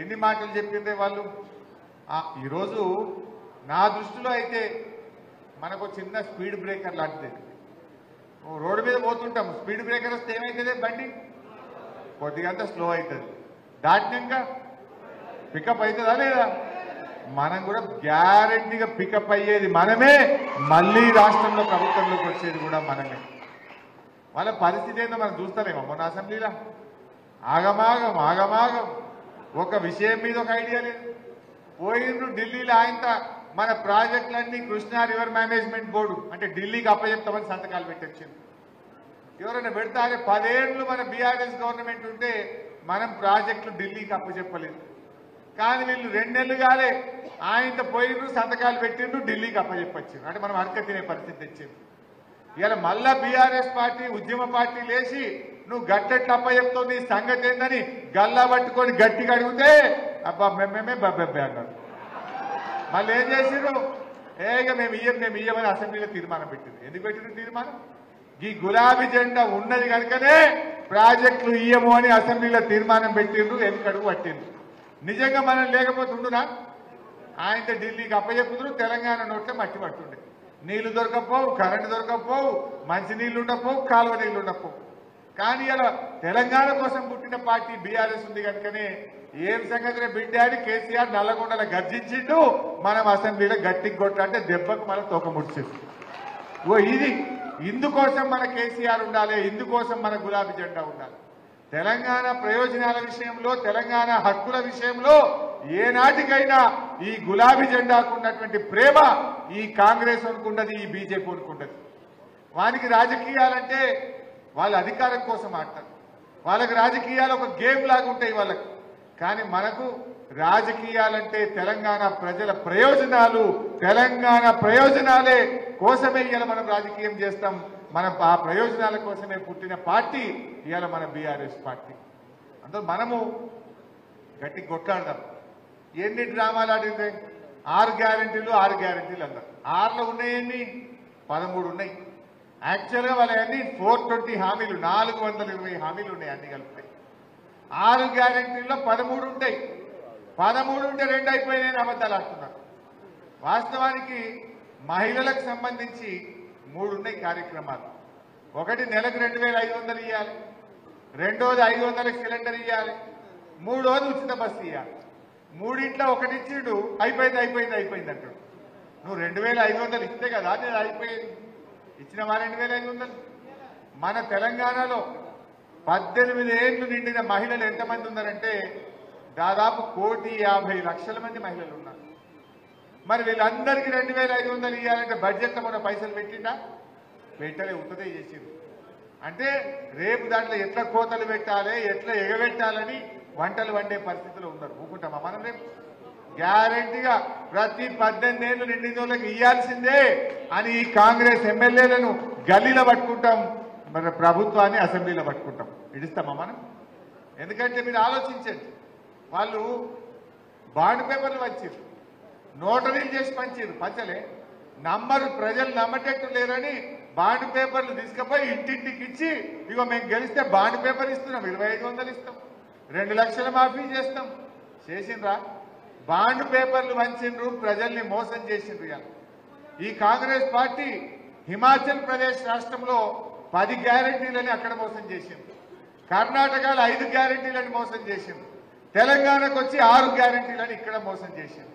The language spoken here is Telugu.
ఎన్ని మాటలు చెప్పిందే వాళ్ళు. ఈరోజు నా దృష్టిలో అయితే మనకు చిన్న స్పీడ్ బ్రేకర్ లాంటిది. రోడ్డు మీద పోతుంటాం, స్పీడ్ బ్రేకర్ వస్తే ఏమవుతుంది, బండి కొద్దిగంతా స్లో అవుతుంది, దాటినాక పికప్ అవుతుందా లేదా? మనం కూడా గ్యారెంటీగా పికప్ అయ్యేది మనమే, మళ్ళీ రాష్ట్రంలో ప్రభుత్వంలోకి వచ్చేది కూడా మనమే. వాళ్ళ పరిస్థితి ఏందో మనం చూస్తలేమో. మొన్న అసెంబ్లీలో ఆగమాగం ఆగమాగం, ఒక విషయం మీద ఒక ఐడియా లేదు. పోయిండ్రు ఢిల్లీలో ఆయనతో మన ప్రాజెక్టులన్నీ కృష్ణా రివర్ మేనేజ్మెంట్ బోర్డు అంటే ఢిల్లీకి అప్పచెప్తామని సంతకాలు పెట్టొచ్చింది. ఎవరైనా పెడతారే 10 ఏళ్ళు మన బీఆర్ఎస్ గవర్నమెంట్ ఉంటే మనం ప్రాజెక్టులు ఢిల్లీకి అప్పచెప్పలేదు. కానీ వీళ్ళు 2 నెలలు కాలే ఆయనతో పోయిండ్రు, సంతకాలు పెట్టిండ్రు, ఢిల్లీకి అప్పచెప్పొచ్చిండ్రు. అంటే మనం అడక తినే పరిస్థితి తెచ్చింది. ఇలా మళ్ళా బీఆర్ఎస్ పార్టీ ఉద్యమ పార్టీ లేచి నువ్వు గట్టెట్లు అప్పచెప్తావు, నీ సంగతి ఏందని గల్లా పట్టుకొని గట్టిగా అడిగితే అబ్బా మేమే బబ్బెబ్బే అన్నారు. మళ్ళీ ఏం చేసిర్రు, ఇక మేము ఇయ్యమని అసెంబ్లీలో తీర్మానం పెట్టింది. ఎందుకు పెట్టిన తీర్మానం? ఈ గులాబీ జెండా ఉన్నది కనుకనే ప్రాజెక్టులు ఇయ్యము అని అసెంబ్లీలో తీర్మానం పెట్టిండ్రు, వెనుకడుగు పట్టిండ్రు. నిజంగా మనం లేకపోతే ఉండునా? ఆయనతో ఢిల్లీకి అప్పచెప్పుతున్నారు, తెలంగాణ నోట్లే మట్టి పట్టుండే. నీళ్లు దొరకపోవు, కరెంటు దొరకపోవు, మంచి నీళ్లు ఉండకపోవు, కాలువ నీళ్లు ఉండకపోవు. కానీ ఇలా తెలంగాణ కోసం పుట్టిన పార్టీ బీఆర్ఎస్ ఉంది కనుకనే ఏం సంగతి బిడ్డ అని కేసీఆర్ నల్లగొండల గర్జించిండు, మనం అసెంబ్లీలో గట్టికి కొట్టాలంటే దెబ్బకు మనం తోక ముడిచింది. ఇది ఇందుకోసం మన కేసీఆర్ ఉండాలి, ఇందుకోసం మన గులాబీ జెండా ఉండాలి. తెలంగాణ ప్రయోజనాల విషయంలో, తెలంగాణ హక్కుల విషయంలో ఏనాటికైనా ఈ గులాబీ జెండాకు ఉన్నటువంటి ప్రేమ ఈ కాంగ్రెస్ అనుకుంటది, ఈ బీజేపీ అనుకుంటది. వానికి రాజకీయాలంటే వాళ్ళ అధికారం కోసం ఆడతారు, వాళ్ళకి రాజకీయాలు ఒక గేమ్ లాగా ఉంటాయి వాళ్ళకి. కానీ మనకు రాజకీయాలంటే తెలంగాణ ప్రజల ప్రయోజనాలు, తెలంగాణ ప్రయోజనాలే కోసమే ఇవాళ మనం రాజకీయం చేస్తాం. మనం ఆ ప్రయోజనాల కోసమే పుట్టిన పార్టీ ఇవాళ మన బీఆర్ఎస్ పార్టీ. అందులో మనము గట్టి కొట్లాడదాం. ఎన్ని డ్రామాలు ఆడింది? 6 గ్యారెంటీలు అన్నారు. 6లో ఉన్నాయన్ని 13 ఉన్నాయి. యాక్చువల్గా వాళ్ళ అన్ని 420 హామీలు, 420 హామీలు ఉన్నాయి అన్ని కలిపితే. 6 గ్యారెంటీల్లో 13 ఉంటాయి. 13 ఉంటే 2 అయిపోయినాయని అబద్ధాలు ఆడుతున్నారు. వాస్తవానికి మహిళలకు సంబంధించి 3 ఉన్నాయి కార్యక్రమాలు. ఒకటి నెలకు 2500 ఇవ్వాలి, రెండోది 500 సిలిండర్ ఇవ్వాలి, మూడోది ఉచిత బస్సు ఇవ్వాలి. మూడింట్లో ఒకటి ఇచ్చిండు, అయిపోయింది అంటాడు. నువ్వు 2500 ఇస్తే కదా నేను అయిపోయింది. ఇచ్చినవా 2500? మన తెలంగాణలో 18 ఏళ్లు నిండిన మహిళలు ఎంతమంది ఉన్నారంటే దాదాపు 1,50,00,000 మంది మహిళలు ఉన్నారు. మరి వీళ్ళందరికీ 2500 ఇవ్వాలంటే బడ్జెట్లో మన పైసలు పెట్టిందా? పెట్టలే, ఉత్తదే చేసింది. అంటే రేపు దాంట్లో ఎట్లా కోతలు పెట్టాలి, ఎట్లా ఎగబెట్టాలని వంటలు వండే పరిస్థితిలో ఉన్నారు. ఊకుంటామా మనం? రేపు గ్యారెంటీగా ప్రతి 18 ఏళ్లు నిండిన వాళ్ళకి ఇవ్వాల్సిందే అని ఈ కాంగ్రెస్ ఎమ్మెల్యేలను గల్లీలో పట్టుకుంటాం, మన ప్రభుత్వాన్ని అసెంబ్లీలో పట్టుకుంటాం. ఇడిస్తామా మనం? ఎందుకంటే మీరు ఆలోచించండి, వాళ్ళు బాండ్ పేపర్లు పంచారు, నోటరీలు చేసి పంచలే, నమ్మరు, ప్రజలు నమ్మటట్టు లేరని బాండ్ పేపర్లు తీసుకుపోయి ఇంటింటికి ఇచ్చి ఇగో మేము గెలిస్తే బాండ్ పేపర్ ఇస్తున్నాం, 2500 ఇస్తాం, 2 లక్షల మాఫీ చేస్తాం. చేసిండ్రా? బాండ్ పేపర్లు పంచిండ్రు, ప్రజల్ని మోసం చేసిండ్రు. ఈ కాంగ్రెస్ పార్టీ హిమాచల్ ప్రదేశ్ రాష్ట్రంలో 10 గ్యారెంటీలని అక్కడ మోసం చేసింది, కర్ణాటకలో 5 గ్యారెంటీలని మోసం చేసింది, తెలంగాణకు వచ్చి 6 గ్యారెంటీలని ఇక్కడ మోసం చేసింది.